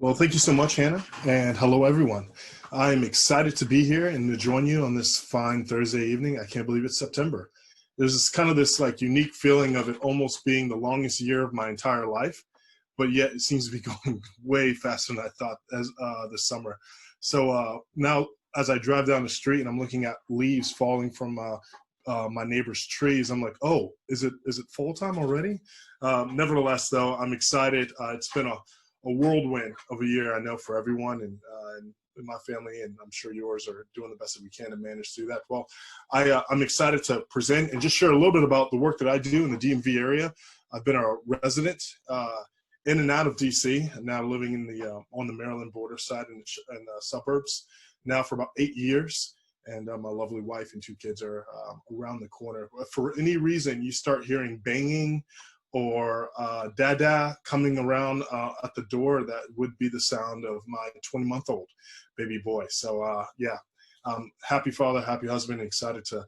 Well, thank you so much, Hannah, and hello, everyone. I'm excited to be here and to join you on this fine Thursday evening. I can't believe it's September. There's this like unique feeling of it almost being the longest year of my entire life, but yet it seems to be going way faster than I thought this summer. So now, as I drive down the street and I'm looking at leaves falling from my neighbor's trees, I'm like, oh, is it fall time already? Nevertheless, though, I'm excited. It's been a whirlwind of a year, I know, for everyone, and my family, and I'm sure yours, are doing the best that we can to manage through that. Well, I'm excited to present and just share a little bit about the work that I do in the DMV area. I've been a resident in and out of DC, and now living in the on the Maryland border side in the suburbs now for about 8 years. And my lovely wife and 2 kids are around the corner. If for any reason you start hearing banging or dada coming around at the door, that would be the sound of my 20-month-old baby boy. So yeah, happy father, happy husband, excited to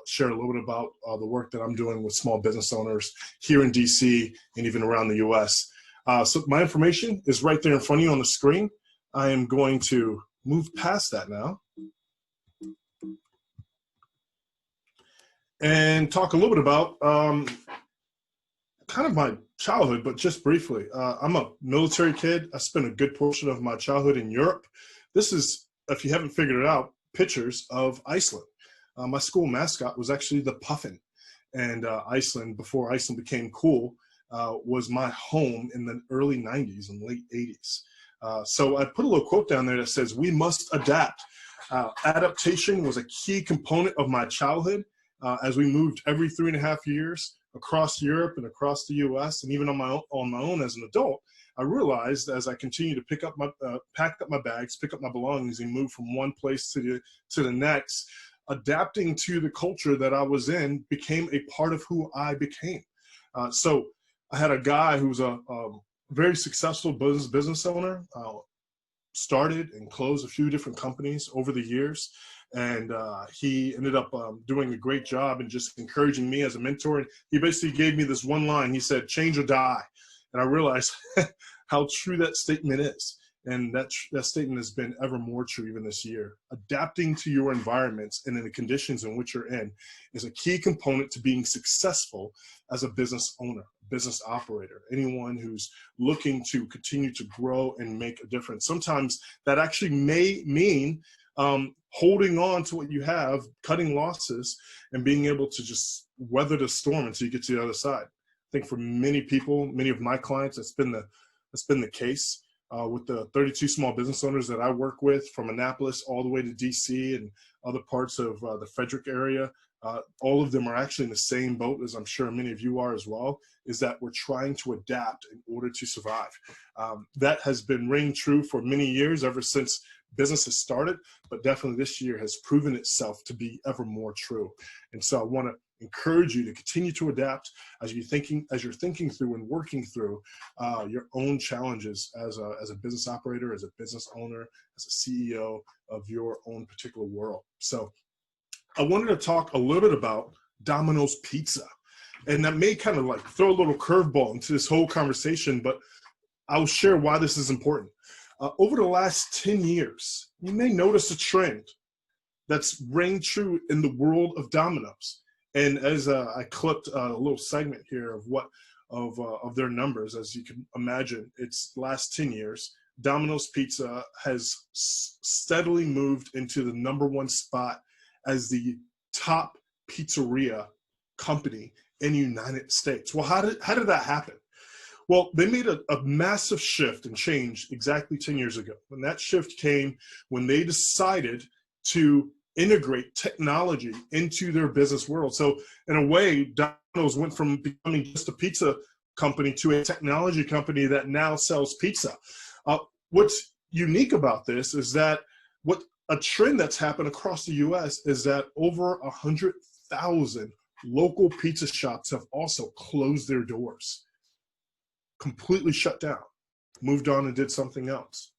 share a little bit about the work that I'm doing with small business owners here in DC and even around the US. So my information is right there in front of you on the screen. I am going to move past that now and talk a little bit about kind of my childhood, but just briefly. I'm a military kid. I spent a good portion of my childhood in Europe. This is, if you haven't figured it out, pictures of Iceland. My school mascot was actually the puffin. And Iceland, before Iceland became cool, was my home in the early 90s and late 80s. So I put a little quote down there that says, "We must adapt." Adaptation was a key component of my childhood as we moved every 3.5 years across Europe and across the U.S. and even on my own as an adult. I realized as I continued to pack up my bags, pick up my belongings, and move from one place to the next, adapting to the culture that I was in became a part of who I became. So I had a guy who's a very successful business owner, started and closed a few different companies over the years. And he ended up doing a great job and just encouraging me as a mentor. And he basically gave me this one line. He said, "Change or die." And I realized how true that statement is. And that statement has been ever more true even this year. Adapting to your environments and in the conditions in which you're in is a key component to being successful as a business owner, business operator, anyone who's looking to continue to grow and make a difference. Sometimes that actually may mean holding on to what you have, cutting losses, and being able to just weather the storm until you get to the other side. I think for many people, many of my clients, that's been the case. With the 32 small business owners that I work with, from Annapolis all the way to DC and other parts of the Frederick area, all of them are actually in the same boat, as I'm sure many of you are as well, is that we're trying to adapt in order to survive. That has been ringing true for many years, ever since business has started, but definitely this year has proven itself to be ever more true. And so I want to encourage you to continue to adapt as you're thinking through and working through your own challenges as a business operator, as a business owner, as a CEO of your own particular world. So I wanted to talk a little bit about Domino's Pizza. And that may kind of like throw a little curveball into this whole conversation, but I'll share why this is important. Over the last 10 years, you may notice a trend that's reigned true in the world of Domino's. And as I clipped a little segment here of their numbers, as you can imagine, it's last 10 years, Domino's Pizza has steadily moved into the #1 spot as the top pizzeria company in the United States. Well, how did that happen? Well, they made a massive shift and change exactly 10 years ago. And that shift came when they decided to integrate technology into their business world. So in a way, Domino's went from becoming just a pizza company to a technology company that now sells pizza. What's unique about this is that a trend that's happened across the US is that over 100,000 local pizza shops have also closed their doors, completely shut down, moved on and did something else.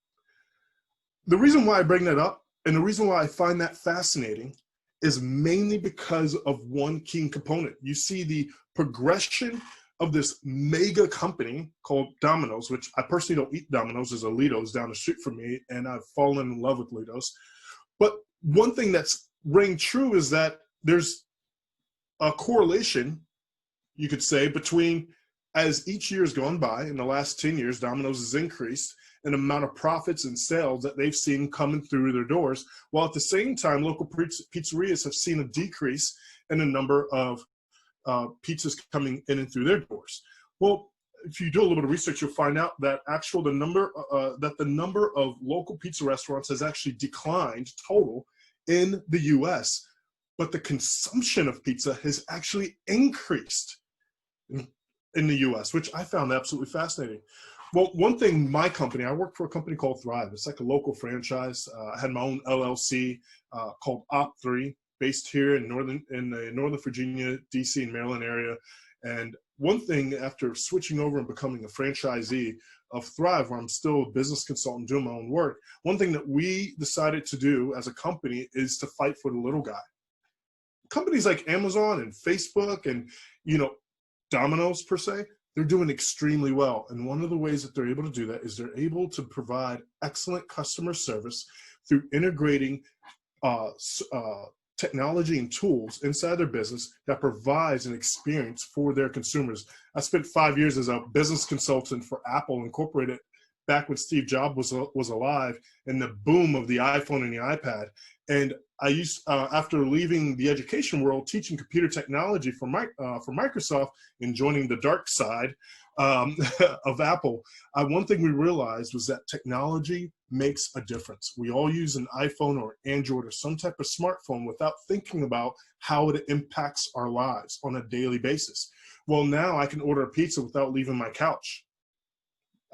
The reason why I bring that up, and the reason why I find that fascinating, is mainly because of one key component. You see the progression of this mega company called Domino's, which I personally don't eat Domino's. There's a Lido's down the street from me, and I've fallen in love with Lido's. But one thing that's rang true is that there's a correlation, you could say, between, as each year has gone by, in the last 10 years, Domino's has increased in the amount of profits and sales that they've seen coming through their doors, while at the same time, local pizzerias have seen a decrease in the number of pizzas coming in and through their doors. Well, if you do a little bit of research, you'll find out that the number of local pizza restaurants has actually declined total in the U.S., but the consumption of pizza has actually increased in the U.S., which I found absolutely fascinating. Well, one thing, my company, I work for a company called Thrive. It's like a local franchise. I had my own LLC called Op3, based here in Northern Virginia, DC, and Maryland area. And one thing, after switching over and becoming a franchisee of Thrive, where I'm still a business consultant doing my own work, one thing that we decided to do as a company is to fight for the little guy. Companies like Amazon and Facebook and, Domino's per se, they're doing extremely well. And one of the ways that they're able to do that is they're able to provide excellent customer service through integrating technology and tools inside their business that provides an experience for their consumers. I spent 5 years as a business consultant for Apple Incorporated back when Steve Jobs was alive and the boom of the iPhone and the iPad. And I used, after leaving the education world, teaching computer technology for Microsoft and joining the dark side of Apple, one thing we realized was that technology makes a difference. We all use an iPhone or Android or some type of smartphone without thinking about how it impacts our lives on a daily basis. Well, now I can order a pizza without leaving my couch.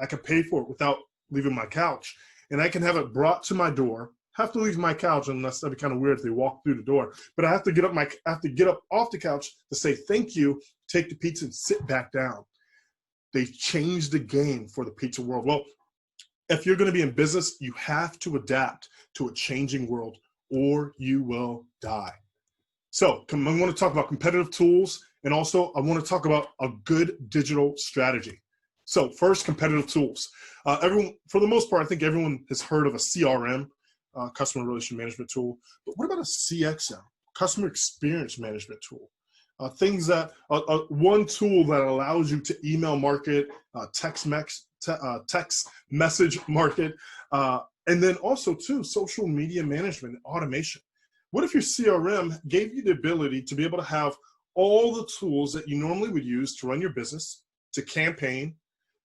I can pay for it without leaving my couch, and I can have it brought to my door. Have to leave my couch, unless that'd be kind of weird if they walk through the door. But I have to get up off the couch to say thank you, take the pizza, and sit back down. They changed the game for the pizza world. Well, if you're going to be in business, you have to adapt to a changing world, or you will die. So I want to talk about competitive tools, and also I want to talk about a good digital strategy. So first, competitive tools. Everyone, for the most part, I think everyone has heard of a CRM, customer relation management tool. But what about a CXM, customer experience management tool? Things that one tool that allows you to email market, text message market, and then also too social media management and automation. What if your CRM gave you the ability to be able to have all the tools that you normally would use to run your business, to campaign,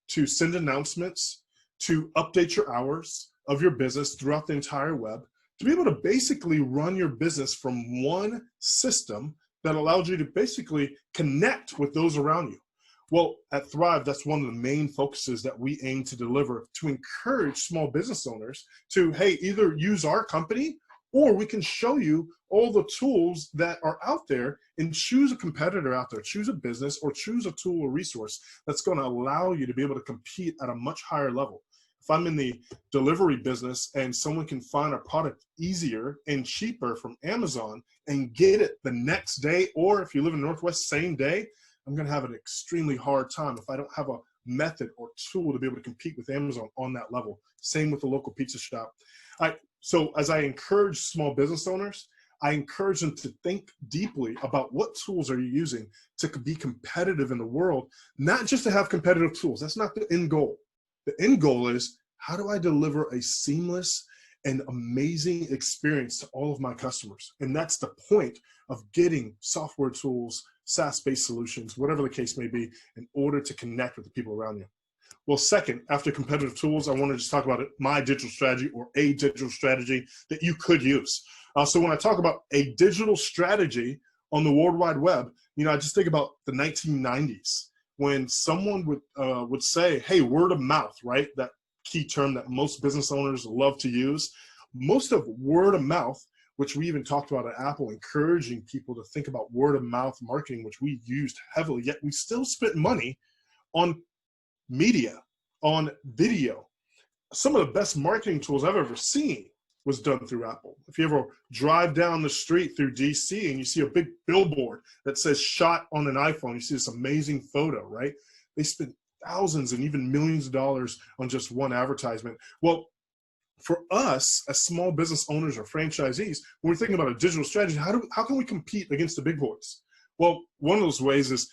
to send announcements, to update your hours of your business throughout the entire web, to be able to basically run your business from one system that allows you to basically connect with those around you? Well, at Thrive, that's one of the main focuses that we aim to deliver, to encourage small business owners to, hey, either use our company, or we can show you all the tools that are out there, and choose a competitor out there, choose a business, or choose a tool or resource that's going to allow you to be able to compete at a much higher level. If I'm in the delivery business and someone can find a product easier and cheaper from Amazon and get it the next day, or if you live in Northwest, same day, I'm going to have an extremely hard time if I don't have a method or tool to be able to compete with Amazon on that level. Same with the local pizza shop. So as I encourage small business owners, I encourage them to think deeply about what tools are you using to be competitive in the world, not just to have competitive tools. That's not the end goal. The end goal is, how do I deliver a seamless and amazing experience to all of my customers? And that's the point of getting software tools, SaaS-based solutions, whatever the case may be, in order to connect with the people around you. Well, second, after competitive tools, I want to just talk about my digital strategy, or a digital strategy that you could use. So when I talk about a digital strategy on the World Wide Web, I just think about the 1990s, when someone would say, hey, word of mouth, right? That key term that most business owners love to use. Most of word of mouth, which we even talked about at Apple, encouraging people to think about word of mouth marketing, which we used heavily, yet we still spent money on media, on video. Some of the best marketing tools I've ever seen was done through Apple. If you ever drive down the street through DC and you see a big billboard that says shot on an iPhone, you see this amazing photo, right? They spent thousands and even millions of dollars on just one advertisement. Well, for us as small business owners or franchisees, when we're thinking about a digital strategy, how can we compete against the big boys? Well, one of those ways is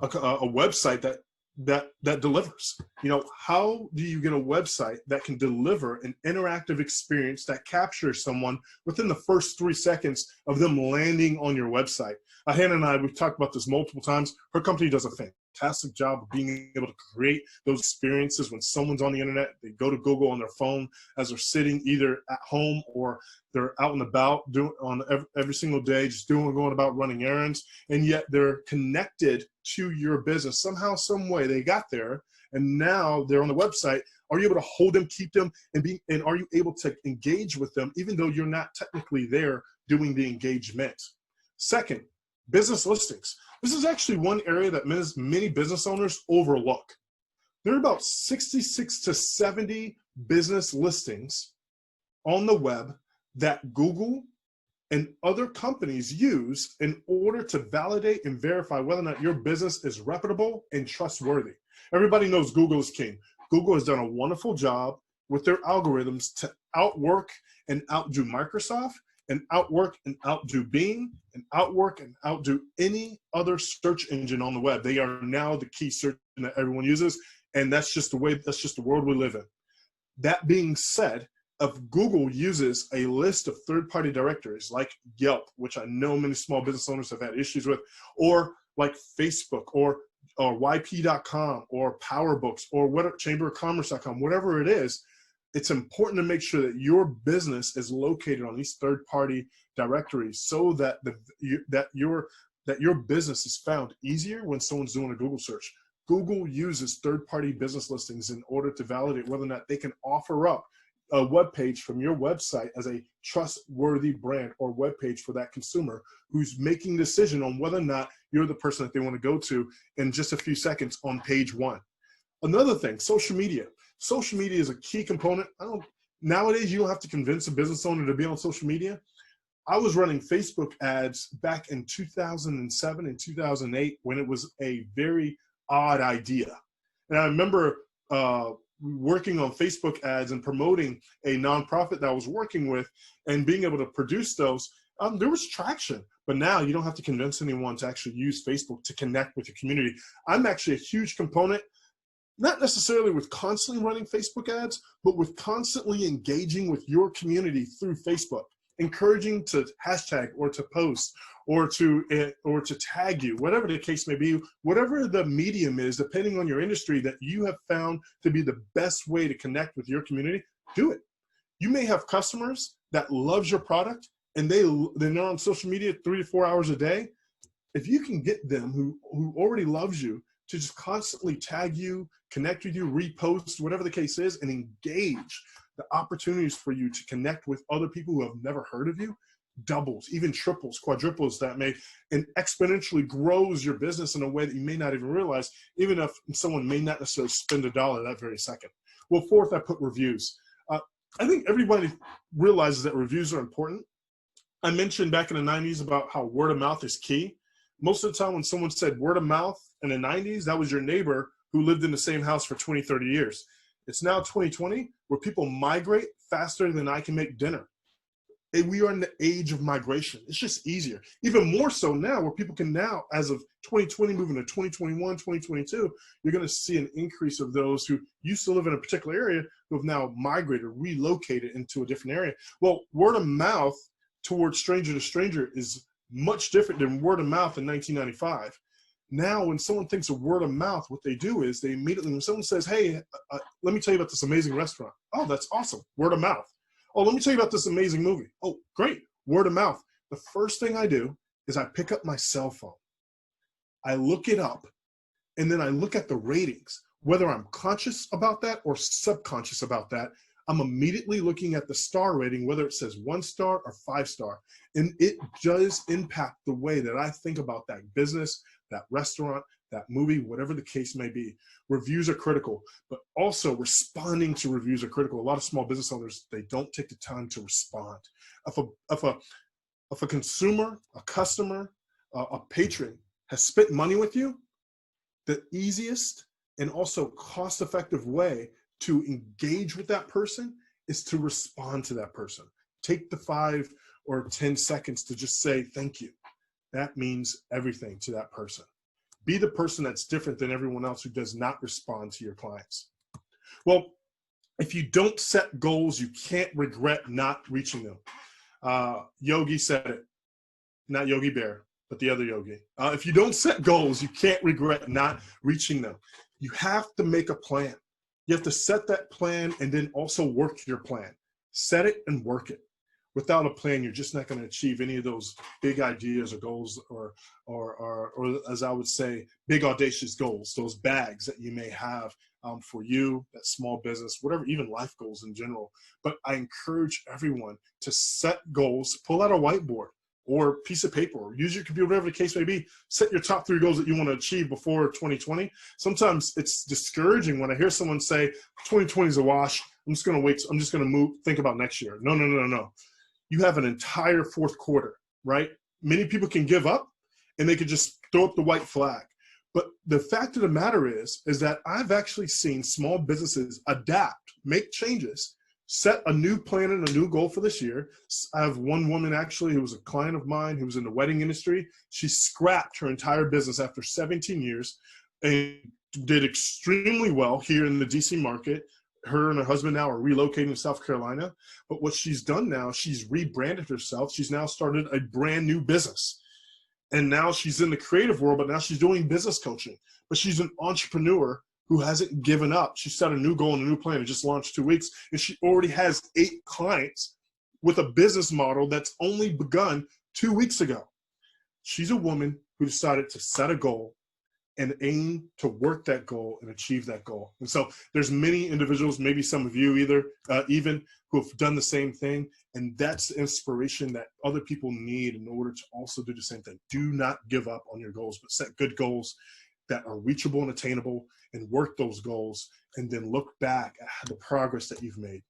a website that delivers. You know, how do you get a website that can deliver an interactive experience that captures someone within the first 3 seconds of them landing on your website? Hannah and I, we've talked about this multiple times. Her company does a fantastic job of being able to create those experiences when someone's on the internet. They go to Google on their phone as they're sitting either at home or they're out and about doing on every single day, just going about running errands, and yet they're connected to your business somehow, some way. They got there, and now they're on the website. Are you able to hold them, keep them, and are you able to engage with them even though you're not technically there doing the engagement? Second, business listings. This is actually one area that many business owners overlook. There are about 66 to 70 business listings on the web that Google and other companies use in order to validate and verify whether or not your business is reputable and trustworthy. Everybody knows Google is king. Google has done a wonderful job with their algorithms to outwork and outdo Microsoft, and outwork and outdo Bing, and outwork and outdo any other search engine on the web. They are now the key search engine that everyone uses, and that's just the world we live in. That being said, if Google uses a list of third-party directories like Yelp, which I know many small business owners have had issues with, or like Facebook, or YP.com, or PowerBooks, or ChamberOfCommerce.com, whatever it is, it's important to make sure that your business is located on these third-party directories so that your business is found easier when someone's doing a Google search. Google uses third-party business listings in order to validate whether or not they can offer up a web page from your website as a trustworthy brand or web page for that consumer who's making a decision on whether or not you're the person that they want to go to in just a few seconds on page one. Another thing, social media. Social media is a key component. Nowadays, you don't have to convince a business owner to be on social media. I was running Facebook ads back in 2007 and 2008 when it was a very odd idea. And I remember working on Facebook ads and promoting a nonprofit that I was working with and being able to produce those. There was traction, but now you don't have to convince anyone to actually use Facebook to connect with your community. I'm actually a huge component, not necessarily with constantly running Facebook ads, but with constantly engaging with your community through Facebook, encouraging to hashtag or to post or to tag you, whatever the case may be, whatever the medium is, depending on your industry that you have found to be the best way to connect with your community, do it. You may have customers that loves your product and they're on social media 3 to 4 hours a day. If you can get them who already loves you to just constantly tag you, connect with you, repost, whatever the case is, and engage, the opportunities for you to connect with other people who have never heard of you doubles, even triples, quadruples that may, and exponentially grows your business in a way that you may not even realize, even if someone may not necessarily spend $1 that very second. Well, fourth, I put reviews. I think everybody realizes that reviews are important. I mentioned back in the 90s about how word of mouth is key. Most of the time when someone said word of mouth in the 90s, that was your neighbor who lived in the same house for 20, 30 years. It's now 2020 where people migrate faster than I can make dinner. And we are in the age of migration. It's just easier. Even more so now where people can now, as of 2020, moving to 2021, 2022, you're going to see an increase of those who used to live in a particular area who have now migrated, relocated into a different area. Well, word of mouth towards stranger to stranger is much different than word of mouth in 1995. Now, when someone thinks of word of mouth, what they do is they immediately, when someone says, hey, let me tell you about this amazing restaurant. Oh, that's awesome. Word of mouth. Oh, let me tell you about this amazing movie. Oh, great. Word of mouth. The first thing I do is I pick up my cell phone. I look it up, and then I look at the ratings. Whether I'm conscious about that or subconscious about that, I'm immediately looking at the star rating, whether it says 1 star or 5 star. And it does impact the way that I think about that business, that restaurant, that movie, whatever the case may be. Reviews are critical, but also responding to reviews are critical. A lot of small business owners, they don't take the time to respond. If a consumer, a customer, a patron has spent money with you, the easiest and also cost-effective way to engage with that person is to respond to that person. Take the 5 or 10 seconds to just say thank you. That means everything to that person. Be the person that's different than everyone else who does not respond to your clients. Well, if you don't set goals, you can't regret not reaching them. Yogi said it, not Yogi Bear, but the other Yogi. If you don't set goals, you can't regret not reaching them. You have to make a plan. You have to set that plan and then also work your plan. Set it and work it. Without a plan, you're just not going to achieve any of those big ideas or goals, or as I would say, big audacious goals, those bags that you may have for you, that small business, whatever, even life goals in general. But I encourage everyone to set goals, pull out a whiteboard or piece of paper, or use your computer, whatever the case may be. Set your top 3 goals that you want to achieve before 2020. Sometimes it's discouraging when I hear someone say 2020 is a wash. I'm just going to wait. I'm just going to think about next year. No. You have an entire 4th quarter, right? Many people can give up and they could just throw up the white flag. But the fact of the matter is that I've actually seen small businesses adapt, make changes, set a new plan and a new goal for this year. I have one woman actually who was a client of mine who was in the wedding industry. She scrapped her entire business after 17 years and did extremely well here in the DC market. Her and her husband now are relocating to South Carolina. But what she's done now, she's rebranded herself. She's now started a brand new business. And now she's in the creative world, but now she's doing business coaching. But she's an entrepreneur who hasn't given up. She set a new goal and a new plan and just launched 2 weeks. And she already has 8 clients with a business model that's only begun 2 weeks ago. She's a woman who decided to set a goal and aim to work that goal and achieve that goal. And so there's many individuals, maybe some of you even who have done the same thing. And that's the inspiration that other people need in order to also do the same thing. Do not give up on your goals, but set good goals that are reachable and attainable, and work those goals, and then look back at the progress that you've made.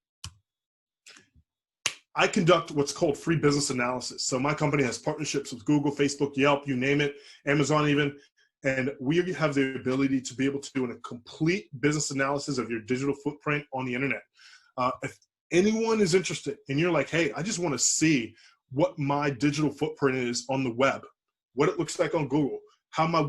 I conduct what's called free business analysis. So my company has partnerships with Google, Facebook, Yelp, you name it, Amazon even. And we have the ability to be able to do a complete business analysis of your digital footprint on the internet. If anyone is interested and you're like, hey, I just want to see what my digital footprint is on the web, what it looks like on Google, how my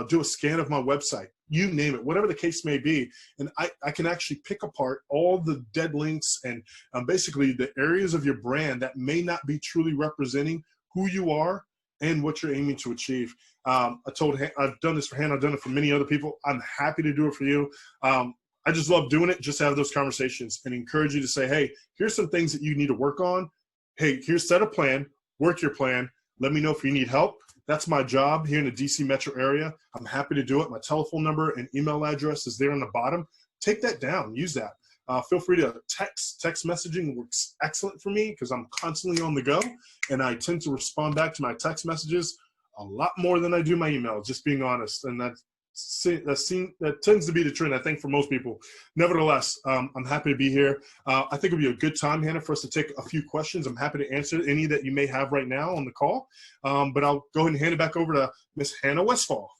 do a scan of my website, you name it, whatever the case may be. And I can actually pick apart all the dead links and basically the areas of your brand that may not be truly representing who you are and what you're aiming to achieve. I've done this for Hannah, I've done it for many other people. I'm happy to do it for you. I just love doing it, just have those conversations and encourage you to say, hey, here's some things that you need to work on. Hey, here's set a plan, work your plan. Let me know if you need help. That's my job here in the DC metro area. I'm happy to do it. My telephone number and email address is there on the bottom. Take that down, use that. Feel free to text. Text messaging works excellent for me because I'm constantly on the go, and I tend to respond back to my text messages a lot more than I do my email, just being honest. And that tends to be the trend, I think, for most people. Nevertheless, I'm happy to be here. I think it'll be a good time, Hannah, for us to take a few questions. I'm happy to answer any that you may have right now on the call. But I'll go ahead and hand it back over to Miss Hannah Westfall.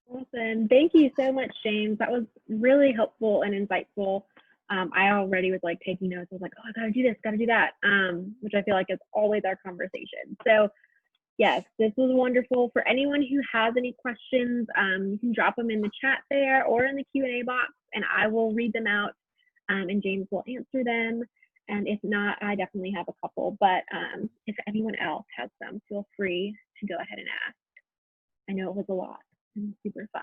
Awesome. Thank you so much, James. That was really helpful and insightful. I already was like taking notes. I was like, oh, I gotta do this, gotta do that, which I feel like is always our conversation. So yes, this was wonderful. For anyone who has any questions, you can drop them in the chat there or in the Q&A box, and I will read them out, and James will answer them. And if not, I definitely have a couple, but if anyone else has some, feel free to go ahead and ask. I know it was a lot and super fun.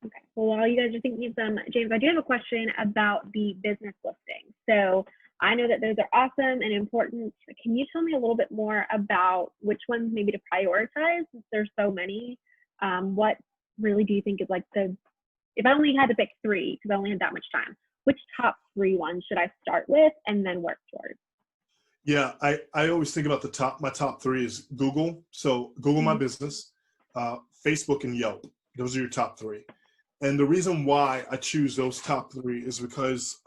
Okay, well, while you guys are thinking of some, James, I do have a question about the business listing. So I know that those are awesome and important. Can you tell me a little bit more about which ones maybe to prioritize, since there's so many? What really do you think is like if I only had to pick 3, because I only had that much time, which top 3 ones should I start with and then work towards? Yeah, I always think about my top three is Google. So Google My Mhm. Business, Facebook, and Yelp. Those are your top three. And the reason why I choose those top three is because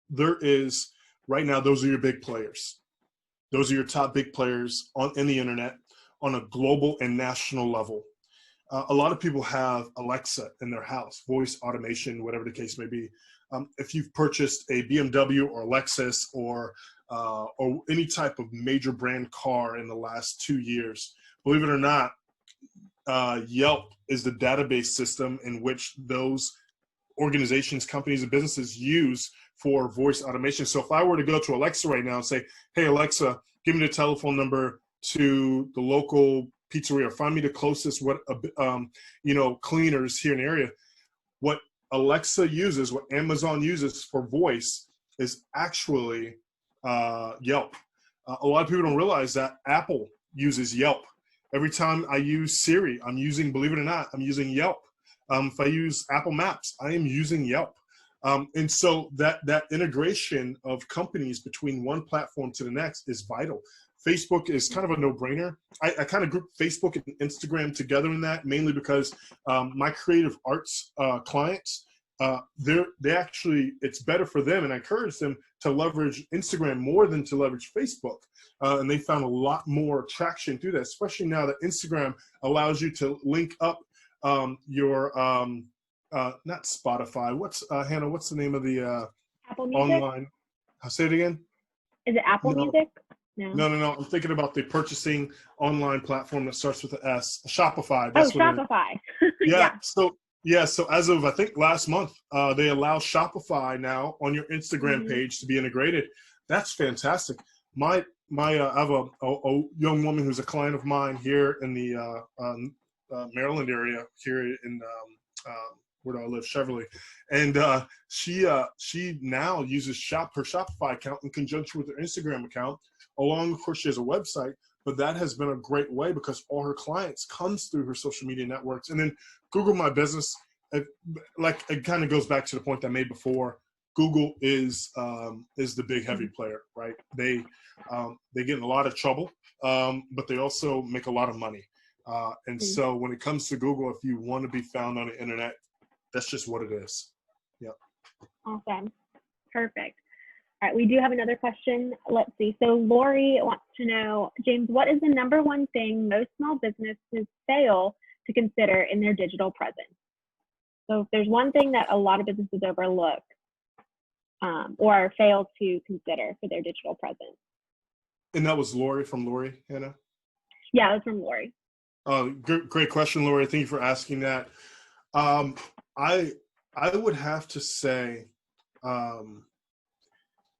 there is right now, those are your big players. Those are your top big players on in the internet on a global and national level. A lot of people have Alexa in their house, voice automation, whatever the case may be. If you've purchased a BMW or Lexus or any type of major brand car in the last 2 years, believe it or not, Yelp is the database system in which those organizations, companies, and businesses use for voice automation. So if I were to go to Alexa right now and say, "Hey Alexa, give me the telephone number to the local pizzeria, or find me the closest cleaners here in the area," what Alexa uses, what Amazon uses for voice, is actually Yelp. A lot of people don't realize that Apple uses Yelp. Every time I use Siri, I'm using, believe it or not, I'm using Yelp. If I use Apple Maps, I am using Yelp. And so that integration of companies between one platform to the next is vital. Facebook is kind of a no-brainer. I kind of group Facebook and Instagram together in that, mainly because my creative arts clients, they actually, it's better for them, and I encourage them to leverage Instagram more than to leverage Facebook. And they found a lot more traction through that, especially now that Instagram allows you to link up your not Spotify. What's Hannah? What's the name of the Apple Music? online? I'll say it again. Is it Apple No, Music? No. no. I'm thinking about the purchasing online platform that starts with an S. Shopify. Oh, That's what it is. Shopify. Yeah. Yeah. So as of I think last month, they allow Shopify now on your Instagram Hmm. page to be integrated. That's fantastic. I have a young woman who's a client of mine here in the Maryland area here in where do I live, Cheverly, and she now uses her Shopify account in conjunction with her Instagram account. Along, of course, she has a website, but that has been a great way because all her clients comes through her social media networks. And then Google My Business, it kind of goes back to the point I made before. Google is the big heavy player, right? They get in a lot of trouble, but they also make a lot of money. And so when it comes to Google, if you want to be found on the internet, that's just what it is. Yeah. Awesome. Perfect. All right, we do have another question. Let's see. So Lori wants to know, James, what is the number one thing most small businesses fail to consider in their digital presence? So if there's one thing that a lot of businesses overlook or fail to consider for their digital presence. And that was Lori from Lori, Hannah? Yeah, it was from Lori. Great question, Lori. Thank you for asking that. I would have to say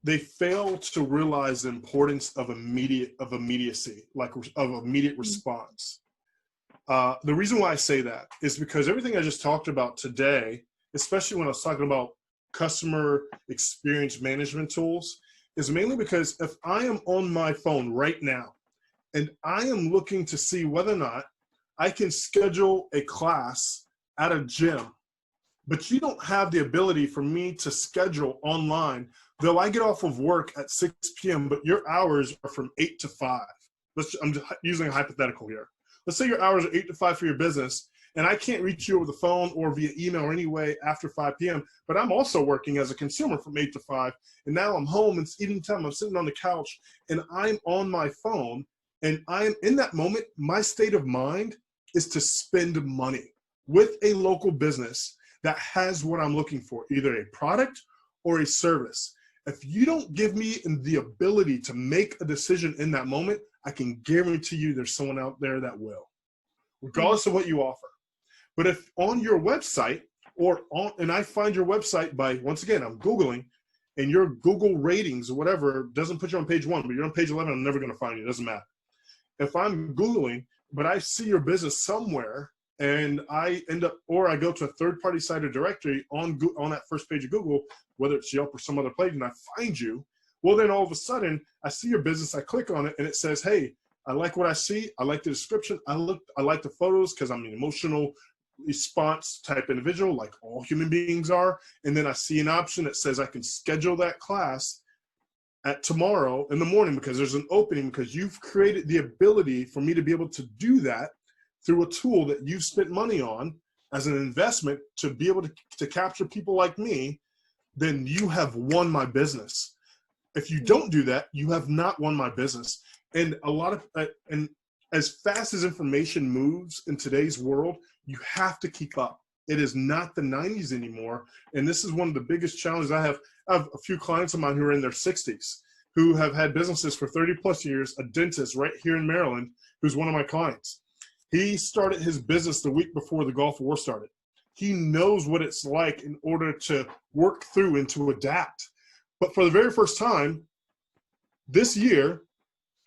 they fail to realize the importance of immediacy, like of immediate response. The reason why I say that is because everything I just talked about today, especially when I was talking about customer experience management tools, is mainly because if I am on my phone right now and I am looking to see whether or not I can schedule a class at a gym, but you don't have the ability for me to schedule online, though I get off of work at 6 p.m., but your hours are from 8 to 5. I'm just using a hypothetical here. Let's say your hours are 8 to 5 for your business, and I can't reach you over the phone or via email or any way after 5 p.m., but I'm also working as a consumer from 8 to 5, and now I'm home, it's eating time, I'm sitting on the couch, and I'm on my phone, and I'm in that moment, my state of mind is to spend money with a local business that has what I'm looking for, either a product or a service. If you don't give me the ability to make a decision in that moment, I can guarantee you there's someone out there that will, regardless of what you offer. But if on your website and I find your website by, once again, I'm Googling, and your Google ratings or whatever doesn't put you on page 1, but you're on page 11, I'm never going to find you. It doesn't matter. If I'm Googling, but I see your business somewhere, and I end up, or I go to a third-party site or directory on that first page of Google, whether it's Yelp or some other place, and I find you, well, then all of a sudden, I see your business, I click on it, and it says, hey, I like what I see, I like the description, I like the photos, because I'm an emotional response type individual, like all human beings are, and then I see an option that says I can schedule that class. at tomorrow in the morning because there's an opening, because you've created the ability for me to be able to do that through a tool that you've spent money on as an investment to be able to capture people like me, then you have won my business. If you don't do that, you have not won my business. And a lot of, and as fast as information moves in today's world, you have to keep up. It is not the 90s anymore. And this is one of the biggest challenges I have. I have a few clients of mine who are in their 60s who have had businesses for 30 plus years, a dentist right here in Maryland, who's one of my clients. He started his business the week before the Gulf War started. He knows what it's like in order to work through and to adapt. But for the very first time this year,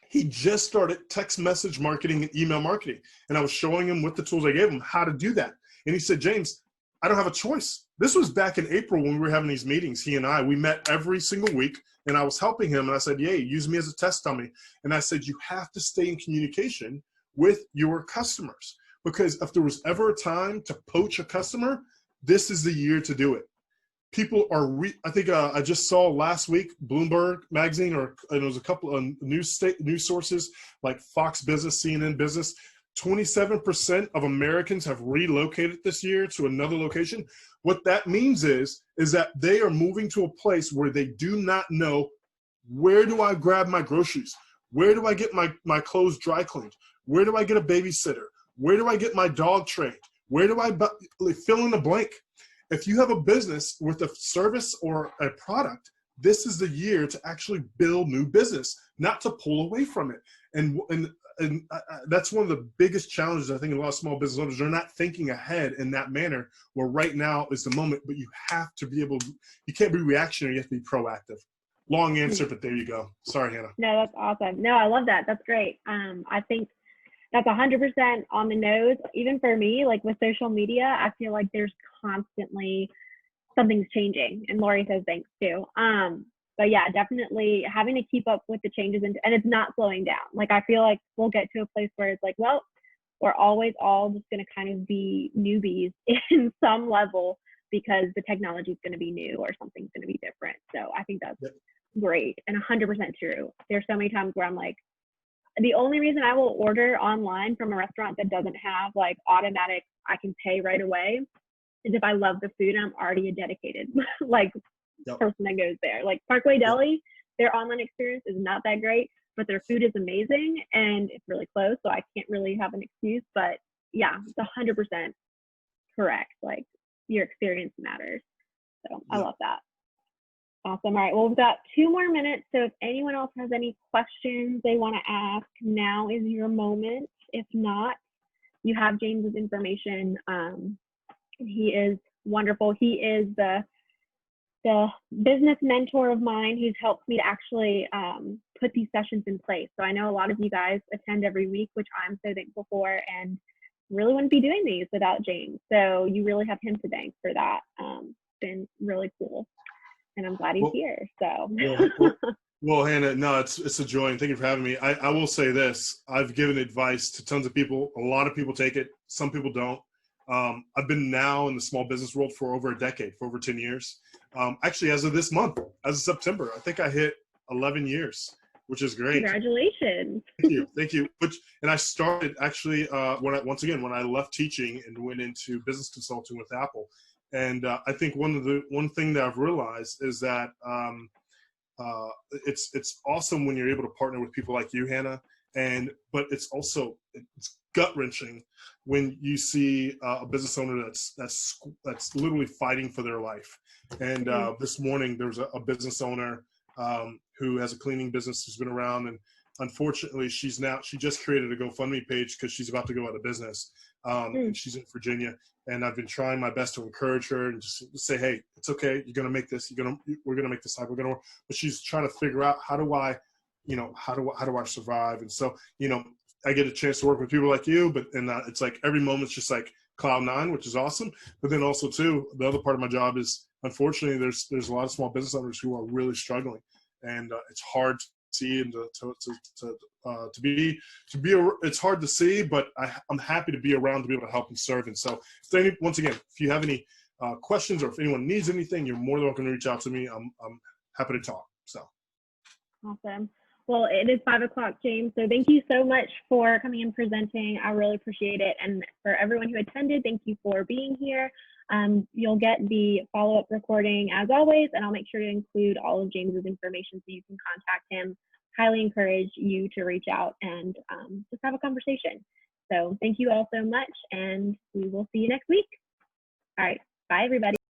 he just started text message marketing and email marketing. And I was showing him with the tools I gave him how to do that. And he said, James, I don't have a choice. This was back in April when we were having these meetings. He and I, we met every single week and I was helping him. And I said, yay, use me as a test dummy. And I said, you have to stay in communication with your customers, because if there was ever a time to poach a customer, this is the year to do it. People are, I think I just saw last week, Bloomberg magazine, and it was a couple of news sources like Fox Business, CNN Business, 27% of Americans have relocated this year to another location. What that means is that they are moving to a place where they do not know, where do I grab my groceries? Where do I get my clothes dry cleaned? Where do I get a babysitter? Where do I get my dog trained? Where do I fill in the blank? If you have a business with a service or a product, this is the year to actually build new business, not to pull away from it. And that's one of the biggest challenges I think a lot of small business owners are not thinking ahead in that manner, where right now is the moment, but you have to be able, you can't be reactionary, you have to be proactive. Long answer, but there you go. Sorry, Hannah. No, that's awesome. No, I love that. That's great. I think that's 100% on the nose. Even for me, like with social media, I feel like there's constantly something's changing, and Lori says thanks too. But yeah, definitely having to keep up with the changes, and it's not slowing down. Like I feel like we'll get to a place where it's like, well, we're always all just going to kind of be newbies in some level because the technology is going to be new or something's going to be different. So I think that's great and 100% true. There's so many times where I'm like, the only reason I will order online from a restaurant that doesn't have like automatic, I can pay right away, is if I love the food and I'm already a dedicated like person that goes there. Like Parkway Deli, their online experience is not that great, but their food is amazing and it's really close, so I can't really have an excuse. But yeah, it's 100% correct. Like your experience matters. So I love that. Awesome. All right. Well, we've got 2 more minutes. So if anyone else has any questions they want to ask, now is your moment. If not, you have James's information. He is wonderful. He is the business mentor of mine. He's helped me to actually put these sessions in place. So I know a lot of you guys attend every week, which I'm so thankful for, and really wouldn't be doing these without James. So you really have him to thank for that. It's been really cool. And I'm glad he's here. So, well, Hannah, no, it's a joy, and thank you for having me. I will say this: I've given advice to tons of people. A lot of people take it. Some people don't. I've been now in the small business world for over a decade, for over 10 years. Actually, as of this month, as of September, I think I hit 11 years, which is great. Congratulations. Thank you. And I started actually when I left teaching and went into business consulting with Apple. And I think one thing that I've realized is that it's awesome when you're able to partner with people like you, Hannah. But it's gut wrenching when you see a business owner that's literally fighting for their life. And this morning there was a business owner who has a cleaning business who's been around, and unfortunately she just created a GoFundMe page because she's about to go out of business. And she's in Virginia, and I've been trying my best to encourage her and just say, hey, it's okay. You're going to make this. We're going to make this happen. But she's trying to figure out how do I survive? And so, I get a chance to work with people like you, but it's like every moment's just like cloud 9, which is awesome. But then also too, the other part of my job is, unfortunately, there's a lot of small business owners who are really struggling, and it's hard to see and it's hard to see, but I'm happy to be around to be able to help and serve. And so, once again, if you have any questions or if anyone needs anything, you're more than welcome to reach out to me. I'm happy to talk. So. Awesome. Well, it is 5 o'clock, James. So thank you so much for coming and presenting. I really appreciate it. And for everyone who attended, thank you for being here. You'll get the follow-up recording as always, and I'll make sure to include all of James's information so you can contact him. Highly encourage you to reach out and just have a conversation. So thank you all so much, and we will see you next week. All right. Bye, everybody.